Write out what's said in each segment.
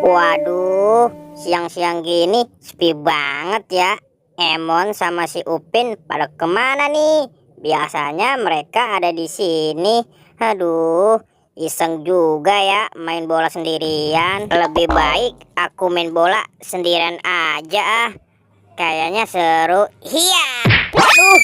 Waduh, siang-siang gini sepi banget ya. Emon sama si Upin pada kemana nih? Biasanya mereka ada di sini. Aduh, iseng juga ya main bola sendirian. Lebih baik aku main bola sendirian aja ah. Kayaknya seru. Hiya! Waduh,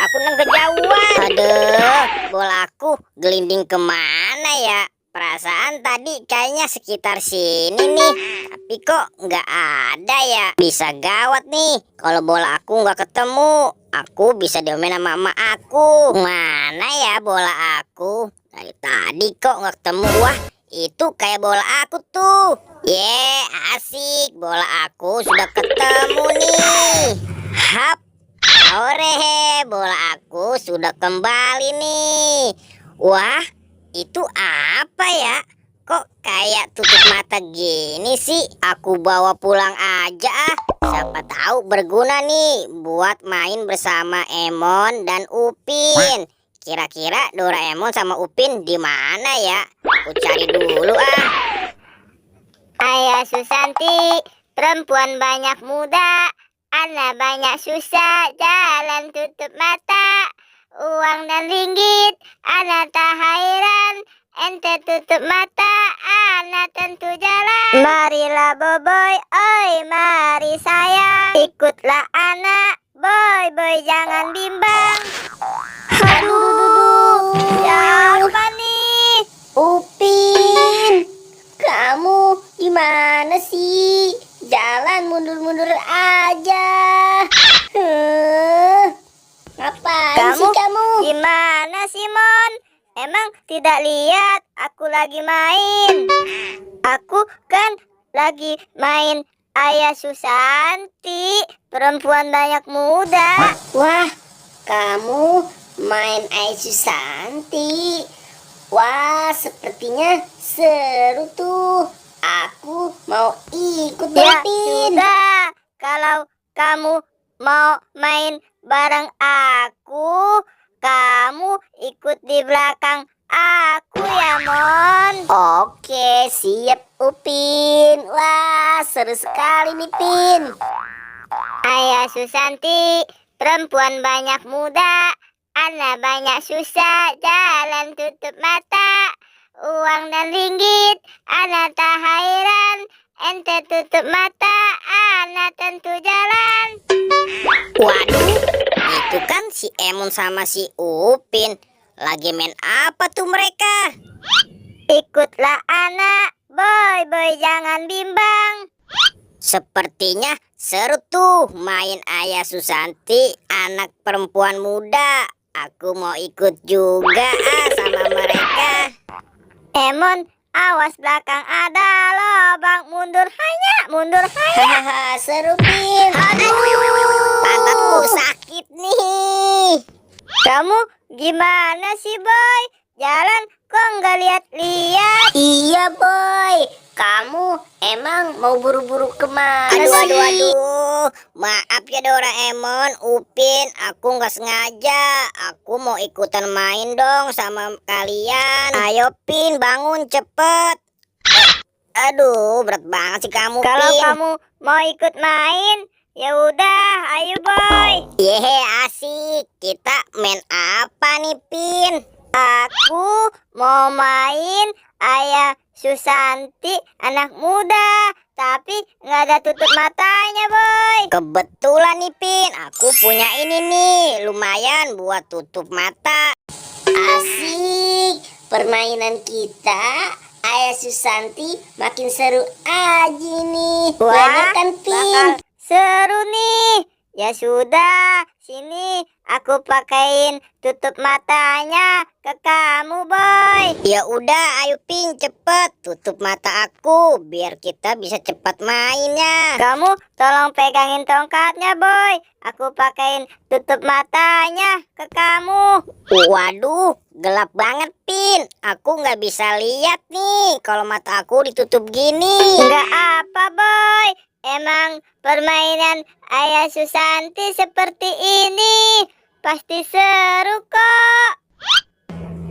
aku nang kejauhan. Aduh, bola aku gelinding kemana ya? Perasaan tadi kayaknya sekitar sini nih. Tapi kok nggak ada ya? Bisa gawat nih. Kalau bola aku nggak ketemu, aku bisa diomelin sama emak aku. Mana ya bola aku? Dari tadi kok nggak ketemu. Wah, itu kayak bola aku tuh. Asik. Bola aku sudah ketemu nih. Hap. Ore, bola aku sudah kembali nih. Wah, itu apa ya? Kok kayak tutup mata gini sih? Aku bawa pulang aja ah. Siapa tahu berguna nih buat main bersama Emon dan Upin. Kira-kira Doraemon sama Upin di mana ya? Aku cari dulu ah. Ayah Susanti, perempuan banyak muda, anak banyak susah, jalan tutup mata, uang dan ringgit, anak tak hairan, ente tutup mata, anak tentu jalan. Marilah boboy, oi mari sayang, ikutlah anak, boy boy jangan bimbang. Aduh, siapa nih? Upin, kamu gimana sih? Jalan mundur-mundur aja. Ngapain sih kamu? Gimana Simon? Emang tidak lihat aku lagi main? Aku kan lagi main Ayah Susanti, perempuan banyak muda. Wah, kamu main Aisu Santi. Wah, sepertinya seru tuh. Aku mau ikut Ya Upin. sudah, kalau kamu mau main bareng aku, kamu ikut di belakang aku ya Mon. Oke, siap Upin. Wah, seru sekali nih Pin. Ayah Susanti, perempuan banyak muda, anak banyak susah, jalan tutup mata, uang dan ringgit, anak tak hairan, ente tutup mata, anak tentu jalan. Waduh, itu kan si Emon sama si Upin. Lagi main apa tuh mereka? Ikutlah anak, boy boy jangan bimbang. Sepertinya seru tuh main Ayah Susanti, anak perempuan muda. Aku mau ikut juga ah sama mereka. Emon, awas belakang ada lobang, mundur hanya, mundur hanya. Hahaha, seru Pin. Pantatku sakit nih. Kamu gimana sih boy? Jalan kok nggak lihat-lihat? Iya boy, kamu emang mau buru-buru kemana sih? Aduh, maaf ya Doraemon, Upin, aku nggak sengaja. Aku mau ikutan main dong sama kalian. Ayo Pin, bangun cepet. Aduh, berat banget sih kamu, Kalau Pin. kamu mau ikut main, ya udah, ayo boy. Yehe, asik. Kita main apa nih, Pin? Aku mau main Ayah Susanti anak muda, tapi nggak ada tutup matanya boy. Kebetulan nih, Pin, aku punya ini nih, lumayan buat tutup mata. Asik, permainan kita Ayah Susanti makin seru aja nih. Bener kan Pin? Bakal seru nih. Ya sudah, sini aku pakein tutup matanya ke kamu boy. Ya udah, ayo Pin, cepet tutup mata aku biar kita bisa cepat mainnya. Kamu tolong pegangin tongkatnya boy. Aku pakein tutup matanya ke kamu. Waduh, gelap banget Pin. Aku nggak bisa lihat nih kalau mata aku ditutup gini. Enggak apa boy. Emang permainan Ayah Susanti seperti ini. Pasti seru kok.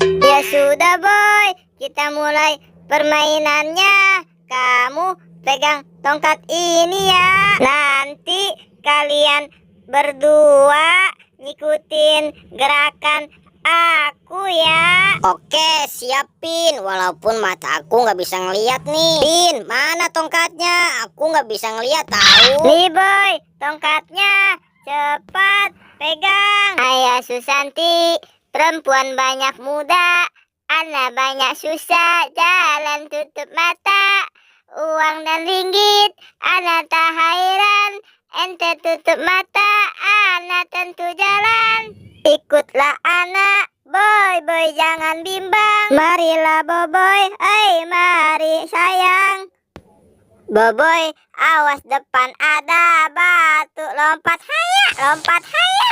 Ya sudah boy, kita mulai permainannya. kamu pegang tongkat ini ya. Nanti kalian berdua ngikutin gerakan aku ya. Oke, siap Pin. Walaupun mata aku nggak bisa ngeliat nih. Pin, mana tongkatnya? Aku nggak bisa ngeliat tahu. Nih boy, tongkatnya. Cepat pegang. Ayah Susanti, perempuan banyak muda. Ana banyak susah, jalan tutup mata. Uang dan ringgit, ana tak hairan. Ente tutup mata, ana tentu jalan. Ikutlah anak, boy jangan bimbang. Marilah boboy, mari sayang. Boboy, awas depan ada batu, lompat haya, lompat haya.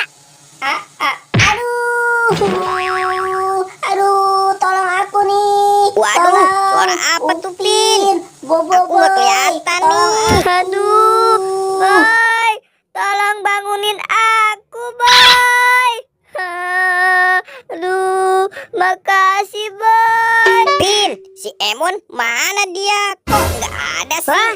Aduh, tolong aku nih. Waduh, Tolong, suara apa tuh Pin? Bobo, Aku nggak kelihatan nih. Aduh, boy, tolong bangunin aku, boy. Aduh, makasih, boy. Pin, si Emon mana dia? Kok nggak ada sih? Wah,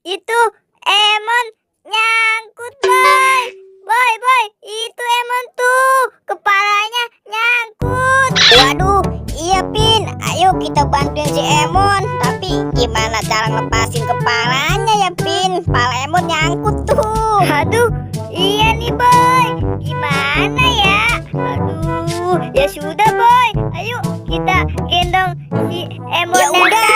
itu Emon nyangkut, boy. Boy, itu Emon tuh, kepalanya nyangkut. Waduh, iya Pin. Ayo kita bantuin si Emon. Tapi gimana cara ngelepasin kepalanya ya Pin? Kepala Emon nyangkut tuh. Aduh, iya nih, boy. Gimana ya? Aduh, ya sudah, boy. Ayo kita gendong si Emon Ya dan udah,